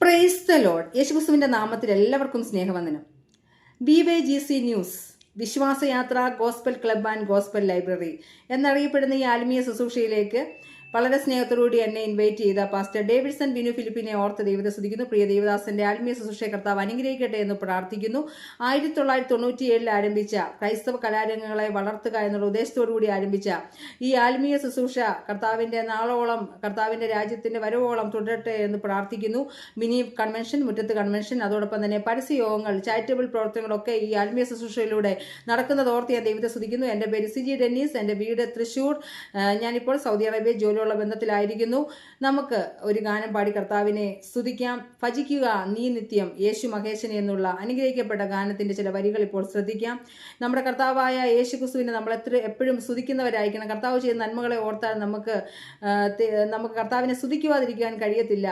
Praise the Lord. യേശുക്രിസ്തുവിന്റെ നാമത്തിൽ എല്ലാവർക്കും സ്നേഹവന്ദനം. BYGC ന്യൂസ്, വിശ്വാസയാത്ര, gospel club and gospel library എന്നറിയപ്പെടുന്ന ഈ ആത്മീയ ശുശ്രൂഷയിലേക്ക് വളരെ സ്നേഹത്തോടുകൂടി എന്നെ ഇൻവൈറ്റ് ചെയ്ത പാസ്റ്റർ ഡേവിഡ്സൺ ബിനു ഫിലിപ്പിനെ ഓർത്ത് ദൈവത്തെ സ്തുതിക്കുന്നു. പ്രിയ ദേവദാസന്റെ ആത്മീയ ശുശ്രൂഷ കർത്താവ് അനുഗ്രഹിക്കട്ടെ എന്ന് പ്രാർത്ഥിക്കുന്നു. 1997 ആരംഭിച്ച ക്രൈസ്തവ കലാരംഗങ്ങളെ വളർത്തുക എന്നുള്ള ഉദ്ദേശത്തോടുകൂടി ആരംഭിച്ച ഈ ആത്മീയ ശുശ്രൂഷ കർത്താവിന്റെ നാളോളം, കർത്താവിന്റെ രാജ്യത്തിന്റെ വരവോളം തുടരട്ടെ എന്ന് പ്രാർത്ഥിക്കുന്നു. മിനി കൺവെൻഷൻ, മുറ്റത്ത് കൺവെൻഷൻ, അതോടൊപ്പം തന്നെ പരസ്യയോഗങ്ങൾ, ചാരിറ്റബിൾ പ്രവർത്തനങ്ങളൊക്കെ ഈ ആത്മീയ ശുശ്രൂഷയിലൂടെ നടക്കുന്നത് ഓർത്ത് ഞാൻ ദൈവത്തെ സ്തുതിക്കുന്നു. എൻ്റെ പേര് സിജി ഡെന്നീസ്, എൻ്റെ വീട് തൃശ്ശൂർ. ഞാനിപ്പോൾ സൗദി അറേബ്യ ജോലിയുള്ള ബന്ധത്തിലായിരിക്കുന്നു. നമുക്ക് ഒരു ഗാനം പാടി കർത്താവിനെ സ്തുതിക്കാം. ഭജിക്കുക നീ നിത്യം യേശു മഹേശനെ എന്നുള്ള അനുഗ്രഹിക്കപ്പെട്ട ഗാനത്തിന്റെ ചില വരികൾ ഇപ്പോൾ ശ്രദ്ധിക്കാം. നമ്മുടെ കർത്താവായ യേശു ക്രിസ്തുവിനെ നമ്മൾ എപ്പോഴും സ്തുതിക്കുന്നവരായിരിക്കണം. കർത്താവ് ചെയ്യുന്ന നന്മകളെ ഓർത്താൽ നമുക്ക് കർത്താവിനെ സ്തുതിക്കുവാതിരിക്കാൻ കഴിയത്തില്ല.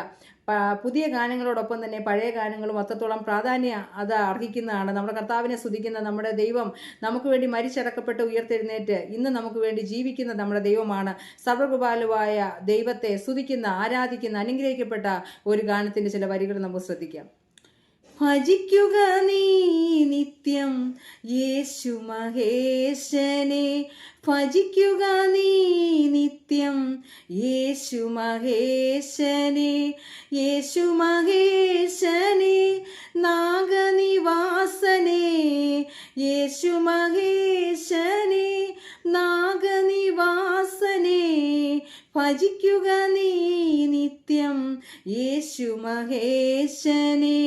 പുതിയ ഗാനങ്ങളോടൊപ്പം തന്നെ പഴയ ഗാനങ്ങളും അത്രത്തോളം പ്രാധാന്യം അത് അർഹിക്കുന്നതാണ്. നമ്മുടെ കർത്താവിനെ സ്തുതിക്കുന്ന നമ്മുടെ ദൈവം നമുക്ക് വേണ്ടി മരിച്ചടക്കപ്പെട്ട് ഉയർത്തെഴുന്നേറ്റ് ഇന്ന് നമുക്ക് വേണ്ടി ജീവിക്കുന്ന നമ്മുടെ ദൈവമാണ്. സർവ്വകൃപാലുവായ ദൈവത്തെ സ്തുതിക്കുന്ന, ആരാധിക്കുന്ന, അനുഗ്രഹിക്കപ്പെട്ട ഒരു ഗാനത്തിന്റെ ചില വരികൾ നമുക്ക് ശ്രദ്ധിക്കാം. ഭജിക്കുക നീ നിത്യം യേശു മഹേശനെ, ഭജിക്കുക നീ നിത്യം യേശു മഹേശനെ, യേശു മഹേശനെ നാഗനിവാസനെ, യേശു മഹേശനെ നാഗനിവാസനെ, ഭജിക്കുക നീ നിത്യം യേശു മഹേശനെ,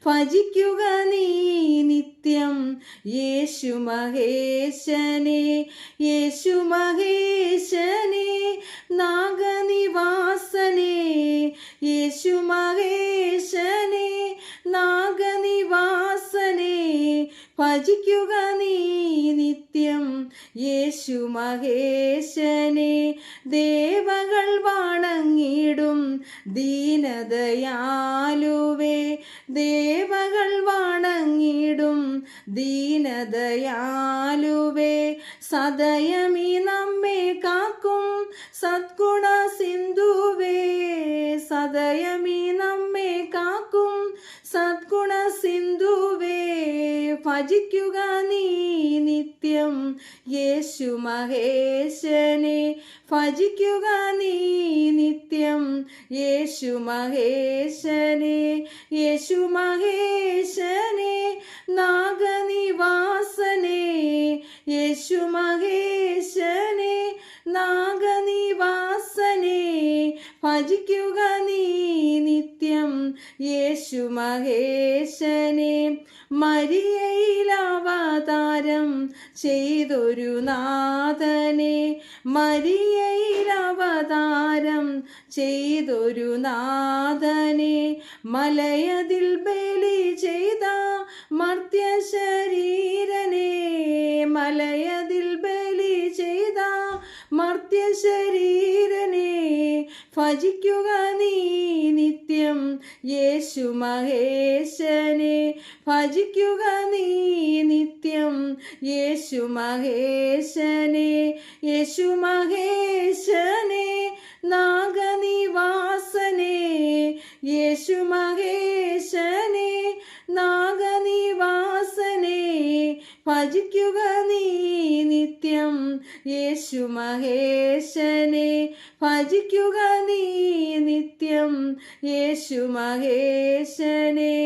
ഭജിക്കുക നീ നിത്യം യേശു മഹേശനെ, യേശു മഹേശനെ നാഗനിവാസനെ, യേശു മഹേശനെ നാഗനിവാസനെ, ഭജിക്കുക നീ നിത്യം യേശു മഹേശനെ. ദേവകൾ വണങ്ങിടും ദീനദയാലുവേ, ദേവകൾ വണങ്ങിടും ദീനദയാലുവേ, സദയമി നമ്മെ കാക്കും സദ്ഗുണ സിന്ധുവേ, സദയമി നമ്മെ കാക്കും സദ്ഗുണ സിന്ധുവേ, ഭജിക്കുക നീ നിത്യം യേശു മഹേശനെ, ഭജിക്കുക നീ നിത്യം യേശു മഹേശനെ, യേശു മഹേശനെ നാഗനിവാസനെ, യേശു മഹേശനെ നാഗനിവാസനെ, ഭജിക്കുക നീ നിത്യം യേശു മഹേശനെ. മരിയയിൽ അവതാരം ചെയ്തൊരു നാഥനെ, മരിയയിൽ അവതാരം ചെയ്തൊരു നാഥനെ, മലയതിൽ ബലി ചെയ്ത മർത്യ ശരീരനെ, മലയതിൽ ബലി ചെയ്ത മർത്യ ശരീരനെ, ഭജിക്കുക നീ നിത്യം യേശു മഹേശനെ, ഭജിക്കുക നീ നിത്യം യേശു മഹേശനെ, യേശു മഹേശനെ നാഗനിവാസനെ, യേശു മഹേശനെ നാഗനിവാസനെ, ഭജിക്കുക നീ നിത്യം യേശു മഹേശനെ, ഭജിക്കുക നീ നിത്യം യേശു മഹേശനെ.